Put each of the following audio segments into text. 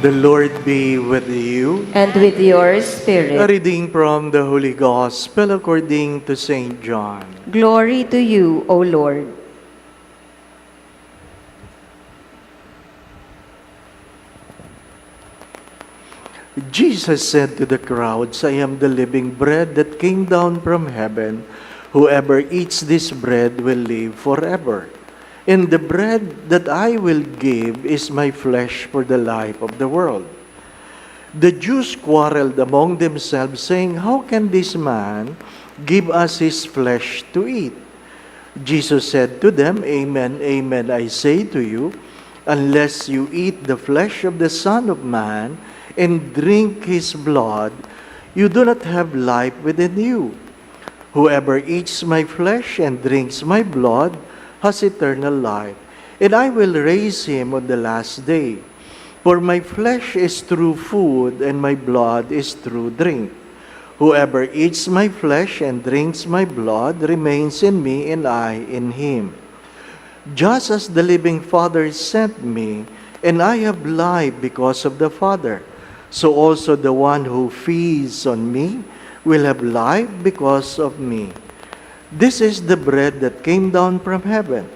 The Lord be with you. And with your A spirit. reading from the Holy Gospel according to St. John. Glory to you, O Lord. Jesus said to the crowds, I am the living bread that came down from heaven. Whoever eats this bread will live forever. And the bread that I will give is my flesh for the life of the world. The Jews quarreled among themselves, saying, How can this man give us his flesh to eat? Jesus said to them, Amen, amen, I say to you, unless you eat the flesh of the Son of Man and drink his blood, you do not have life within you. Whoever eats my flesh and drinks my blood has eternal life, and I will raise him on the last day. For my flesh is true food, and my blood is true drink. Whoever eats my flesh and drinks my blood remains in me, and I in him. Just as the living Father sent me, and I have life because of the Father, so also the one who feeds on me will have life because of me. This is the bread that came down from heaven.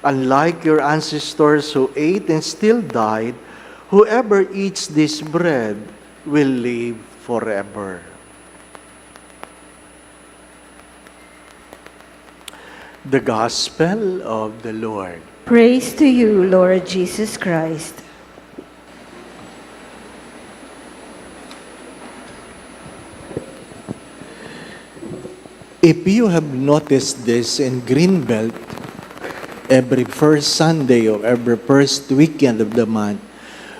Unlike your ancestors who ate and still died, whoever eats this bread will live forever. The Gospel of the Lord. Praise to you, Lord Jesus Christ. If you have noticed this in Greenbelt, every first Sunday or every first weekend of the month,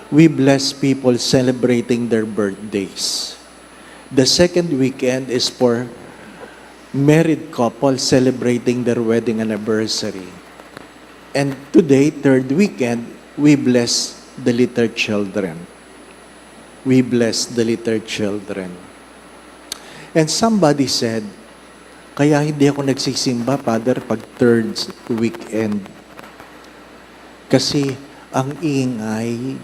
we bless people celebrating their birthdays. The second weekend is for married couples celebrating their wedding anniversary. And today, third weekend, we bless the little children. We bless the little children. And somebody said, kaya hindi ako nagsisimba, Father, pag third weekend. Kasi ang ingay,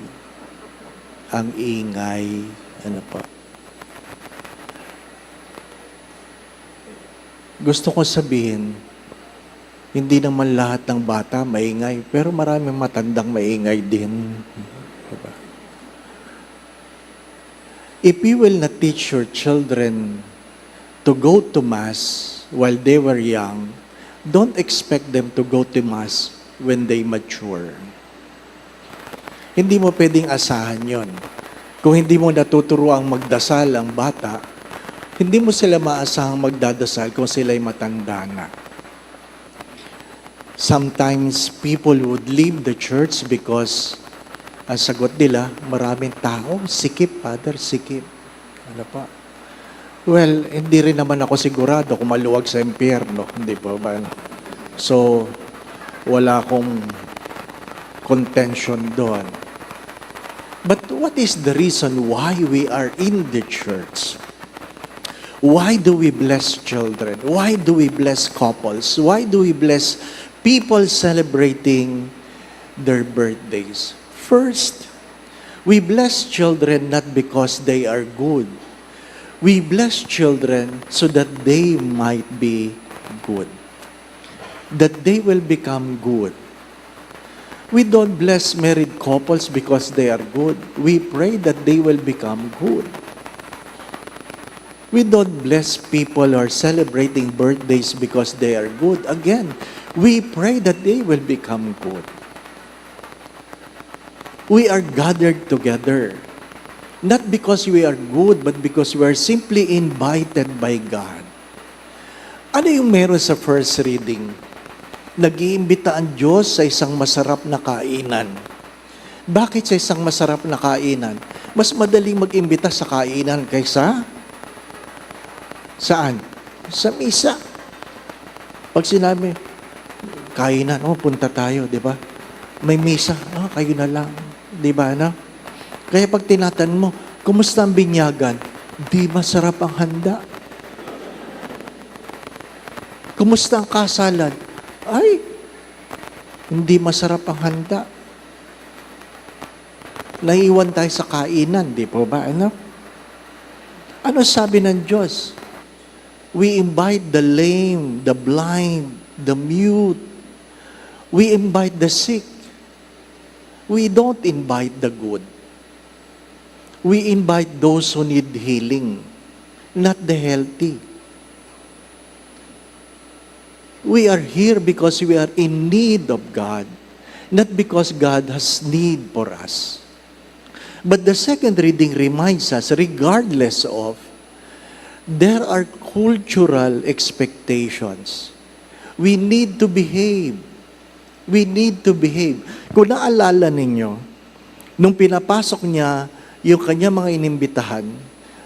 ano pa. Gusto ko sabihin, hindi naman lahat ng bata maingay, pero maraming matandang maingay din. Diba? If you will not teach your children to go to Mass while they were young, don't expect them to go to Mass when they mature. Hindi mo pwedeng asahan yon. Kung hindi mo natuturuang magdasal ang bata, hindi mo sila maasahang magdadasal kung sila'y matanda na. Sometimes people would leave the church because ang sagot nila, maraming tao, sikip, Father, sikip. Ano pa? Well, hindi rin naman ako sigurado kung maluwag sa impyerno. Hindi po ba? So, wala akong contention doon. But what is the reason why we are in the church? Why do we bless children? Why do we bless couples? Why do we bless people celebrating their birthdays? First, we bless children not because they are good. We bless children so that they might be good. That they will become good. We don't bless married couples because they are good. We pray that they will become good. We don't bless people who are celebrating birthdays because they are good. Again, we pray that they will become good. We are gathered together, not because we are good, but because we are simply invited by God. Ano yung meron sa first reading? Nag-iimbita ang Diyos sa isang masarap na kainan. Bakit sa isang masarap na kainan? Mas madaling mag-imbita sa kainan kaysa saan? Sa misa. Pag sinabi, kainan, punta tayo, di ba? May misa, kayo na lang. Di ba, no? Kaya pag tinatanong mo, kumusta ang binyagan? Di masarap ang handa. Kumusta ang kasalan? Ay, hindi masarap ang handa. Naiwan tayo sa kainan, di po ba? Ano? Ano sabi ng Diyos? We invite the lame, the blind, the mute. We invite the sick. We don't invite the good. We invite those who need healing, not the healthy. We are here because we are in need of God, not because God has need for us. But the second reading reminds us, regardless of, there are cultural expectations. We need to behave. We need to behave. Kung naalala ninyo, nung pinapasok niya yung kanya mga inimbitahan,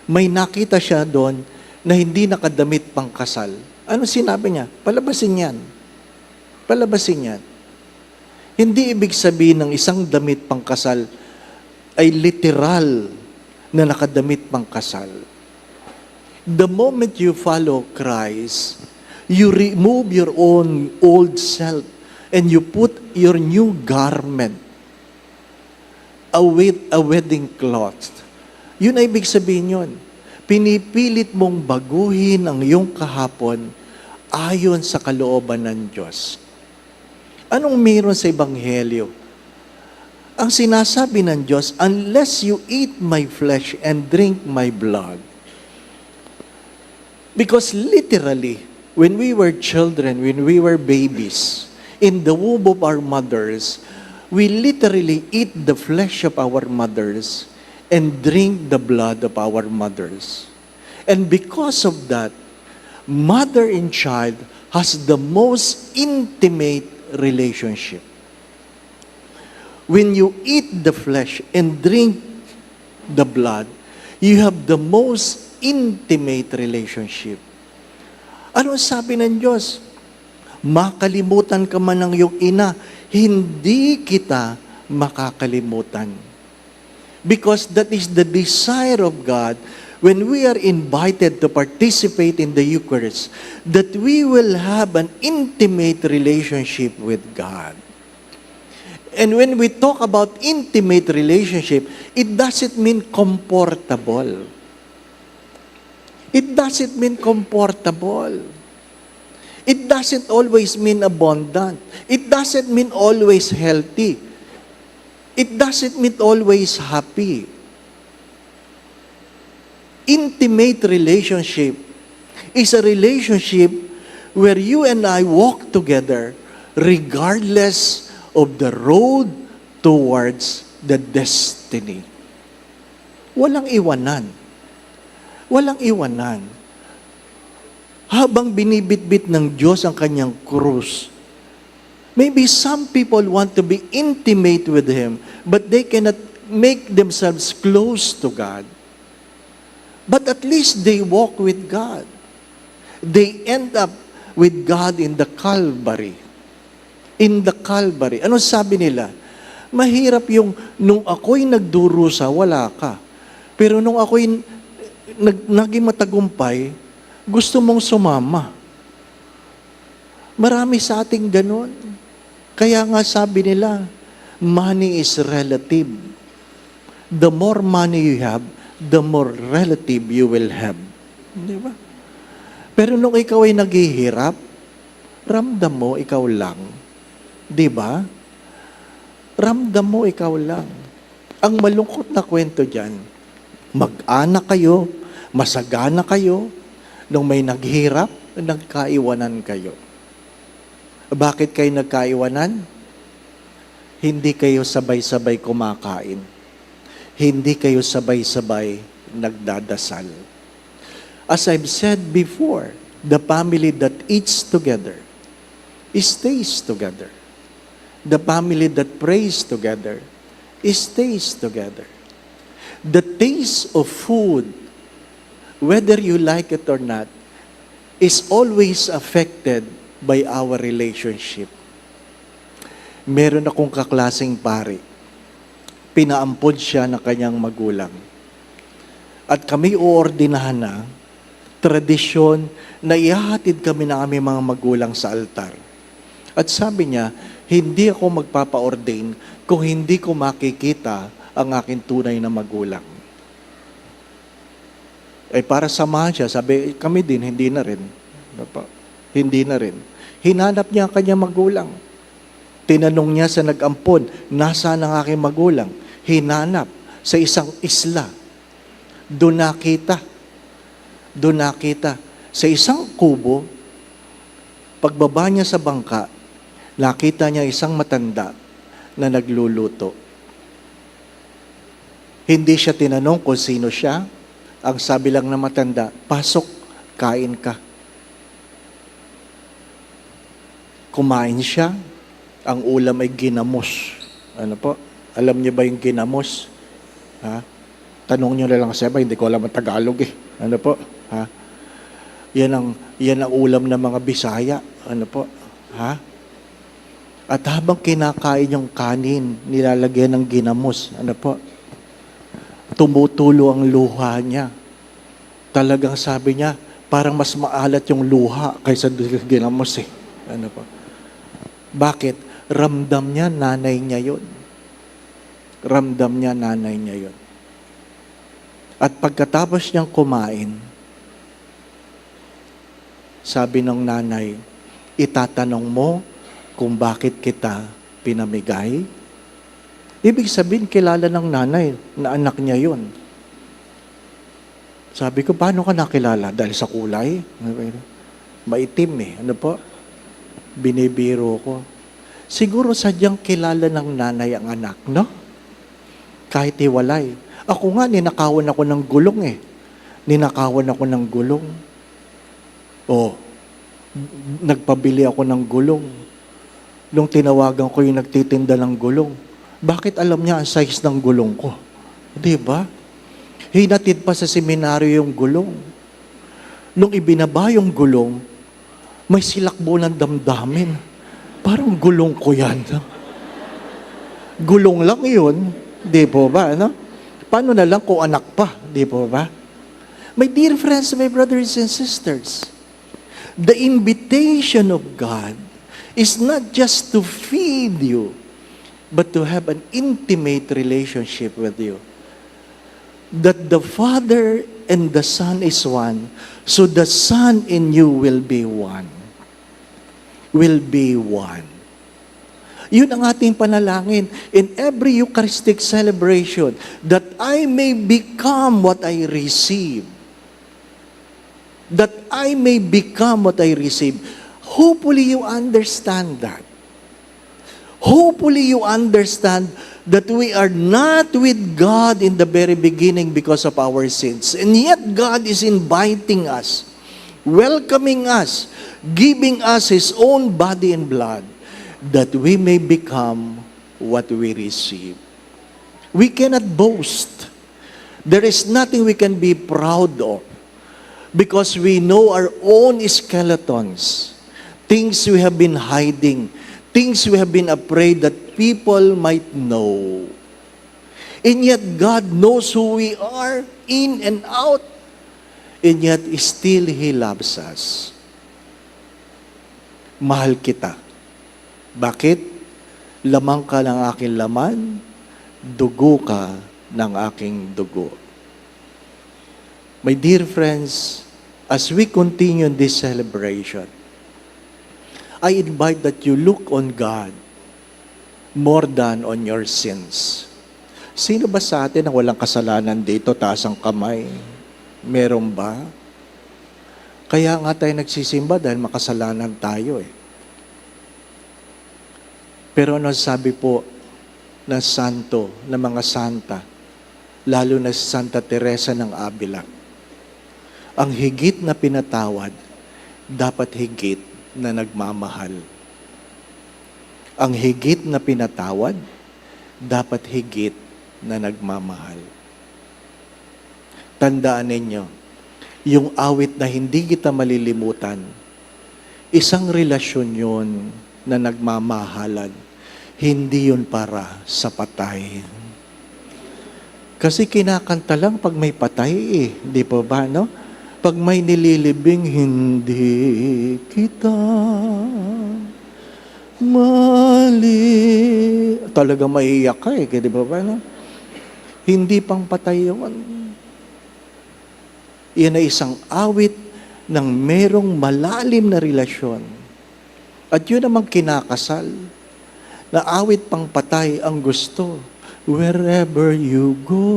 may nakita siya doon na hindi nakadamit pang kasal. Ano sinabi niya? Palabasin yan. Palabasin yan. Hindi ibig sabihin ng isang damit pang kasal ay literal na nakadamit pang kasal. The moment you follow Christ, you remove your own old self and you put your new garment, a wedding cloth. Yun ay ibig sabihin yun. Pinipilit mong baguhin ang iyong kahapon ayon sa kalooban ng Diyos. Anong meron sa Ebanghelyo? Ang sinasabi ng Diyos, unless you eat my flesh and drink my blood. Because literally, when we were children, when we were babies, in the womb of our mothers, we literally eat the flesh of our mothers and drink the blood of our mothers. And because of that, mother and child has the most intimate relationship. When you eat the flesh and drink the blood, you have the most intimate relationship. Ano sabi ng Diyos? Makalimutan ka man ng iyong ina, hindi kita makakalimutan. Because that is the desire of God when we are invited to participate in the Eucharist, that we will have an intimate relationship with God. And when we talk about intimate relationship, it doesn't mean comfortable. It doesn't mean comfortable. It doesn't always mean abundant. It doesn't mean always healthy. It doesn't mean always happy. Intimate relationship is a relationship where you and I walk together regardless of the road towards the destiny. Walang iwanan. Walang iwanan. Habang binibitbit ng Diyos ang kanyang krus, maybe some people want to be intimate with Him, but they cannot make themselves close to God. But at least they walk with God. They end up with God in the Calvary. In the Calvary. Ano sabi nila? Mahirap yung, nung ako'y nagdurusa, wala ka. Pero nung ako'y naging matagumpay, gusto mong sumama. Marami sa ating ganun. Kaya nga sabi nila, money is relative. The more money you have, the more relative you will have. Di ba? Pero nung ikaw ay naghihirap, ramdam mo ikaw lang. Di ba? Ramdam mo ikaw lang. Ang malungkot na kwento dyan, mag-anak kayo, masagana kayo, nung may naghirap, nagkaiwanan kayo. Bakit kayo nagkaiwanan? Hindi kayo sabay-sabay kumakain. Hindi kayo sabay-sabay nagdadasal. As I've said before, the family that eats together stays together. The family that prays together stays together. The taste of food, whether you like it or not, is always affected by our relationship. Meron akong kaklaseng pari. Pinaampod siya ng kanyang magulang. At kami uordinahan na, tradisyon na ihahatid kami ng aming mga magulang sa altar. At sabi niya, hindi ako magpapa-ordain kung hindi ko makikita ang aking tunay na magulang. Ay para samahan siya, sabi, kami din, hindi na rin. Hindi na rin. Hinanap niya ang kanyang magulang. Tinanong niya sa nag-ampon, nasaan ang aking magulang? Hinanap sa isang isla. Doon nakita. Sa isang kubo, pagbaba niya sa bangka, nakita niya isang matanda na nagluluto. Hindi siya tinanong kung sino siya. Ang sabi lang na matanda, pasok, kain ka. Kumain siya. Ang ulam ay ginamos. Ano po? Alam niyo ba yung ginamos? Ha? Tanong niyo na lang sa iba, hindi ko alam ang Tagalog eh. Ano po? Ha? Yan ang ulam ng mga Bisaya. Ano po? Ha? At habang kinakain yung kanin, nilalagyan ng ginamos. Ano po? Tumutulo ang luha niya. Talagang sabi niya, parang mas maalat yung luha kaysa ginamos eh. Ano po? Bakit? Ramdam niya, nanay niya yun. Ramdam niya, nanay niya yun. At pagkatapos niyang kumain, sabi ng nanay, itatanong mo kung bakit kita pinamigay? Ibig sabihin, kilala ng nanay na anak niya yun. Sabi ko, paano ka nakilala? Dahil sa kulay? Maitim eh. Ano po? Binibiro ko. Siguro sadyang kilala ng nanay ang anak, no? Kahit hiwalay. Ako nga, ninakawan ako ng gulong eh. Ninakawan ako ng gulong. Nagpabili ako ng gulong. Nung tinawagan ko yung nagtitinda ng gulong, bakit alam niya ang size ng gulong ko? Di ba? Hinatid pa sa seminaryo yung gulong. Nung ibinaba yung gulong, may silakbo ng damdamin. Parang gulong ko yan. Gulong lang yun. Di po ba? Ano? Paano na lang kung anak pa? Di po ba? My dear friends, my brothers and sisters, the invitation of God is not just to feed you, but to have an intimate relationship with you. That the Father and the Son is one, so the Son in you will be one. Will be one. Yun ang ating panalangin in every Eucharistic celebration, that I may become what I receive. That I may become what I receive. Hopefully you understand that. Hopefully you understand that we are not with God in the very beginning because of our sins. And yet God is inviting us, welcoming us, giving us His own body and blood, that we may become what we receive. We cannot boast. There is nothing we can be proud of, because we know our own skeletons, things we have been hiding, things we have been afraid that people might know. And yet God knows who we are in and out, and yet still He loves us. Mahal kita. Bakit? Lamang ka ng aking laman, dugo ka ng aking dugo. My dear friends, as we continue this celebration, I invite that you look on God more than on your sins. Sino ba sa atin ang walang kasalanan dito? Taas ang kamay. Meron ba? Kaya nga tayo nagsisimba dahil makasalanan tayo eh. Pero ano sabi po ng santo, ng mga santa, lalo na si Santa Teresa ng Avila, ang higit na pinatawad, dapat higit na nagmamahal. Ang higit na pinatawad, dapat higit na nagmamahal. Tandaan ninyo, yung awit na hindi kita malilimutan, isang relasyon yun na nagmamahalan. Hindi yun para sa patay. Kasi kinakanta lang pag may patay eh. Di po ba, no? Pag may nililibing, hindi kita mali. Talaga maiiyak ka eh. Di ba ba, no? Hindi pang patay yun. Yan ay isang awit ng merong malalim na relasyon. At yun namang kinakasal. Na awit pang patay ang gusto. Wherever you go,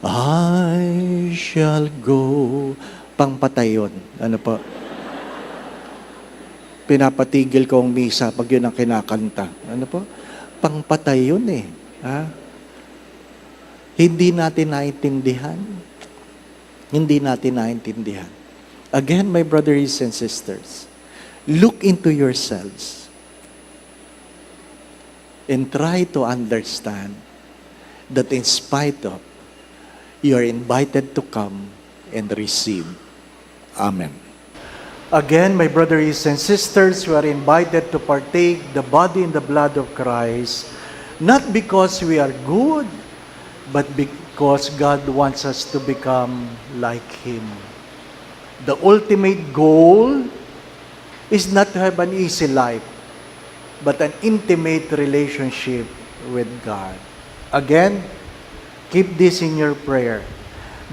I shall go. Pang patay yun. Ano po? Pinapatigil ko ang misa pag yun ang kinakanta. Ano po? Pang patay yun eh. Ha? Hindi natin naintindihan. Hindi natin naintindihan. Again, my brothers and sisters, look into yourselves and try to understand that in spite of, you are invited to come and receive. Amen. Again, my brothers and sisters, we are invited to partake the body and the blood of Christ, not because we are good, but because God wants us to become like Him. The ultimate goal is not to have an easy life, but an intimate relationship with God. Again, keep this in your prayer,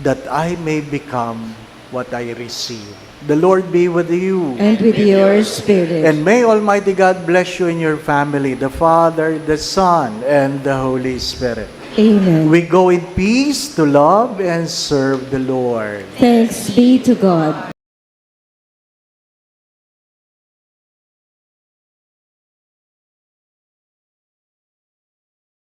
that I may become what I receive. The Lord be with you. And with your spirit. And may Almighty God bless you and your family, the Father, the Son, and the Holy Spirit. Amen. We go in peace to love and serve the Lord. Thanks be to God.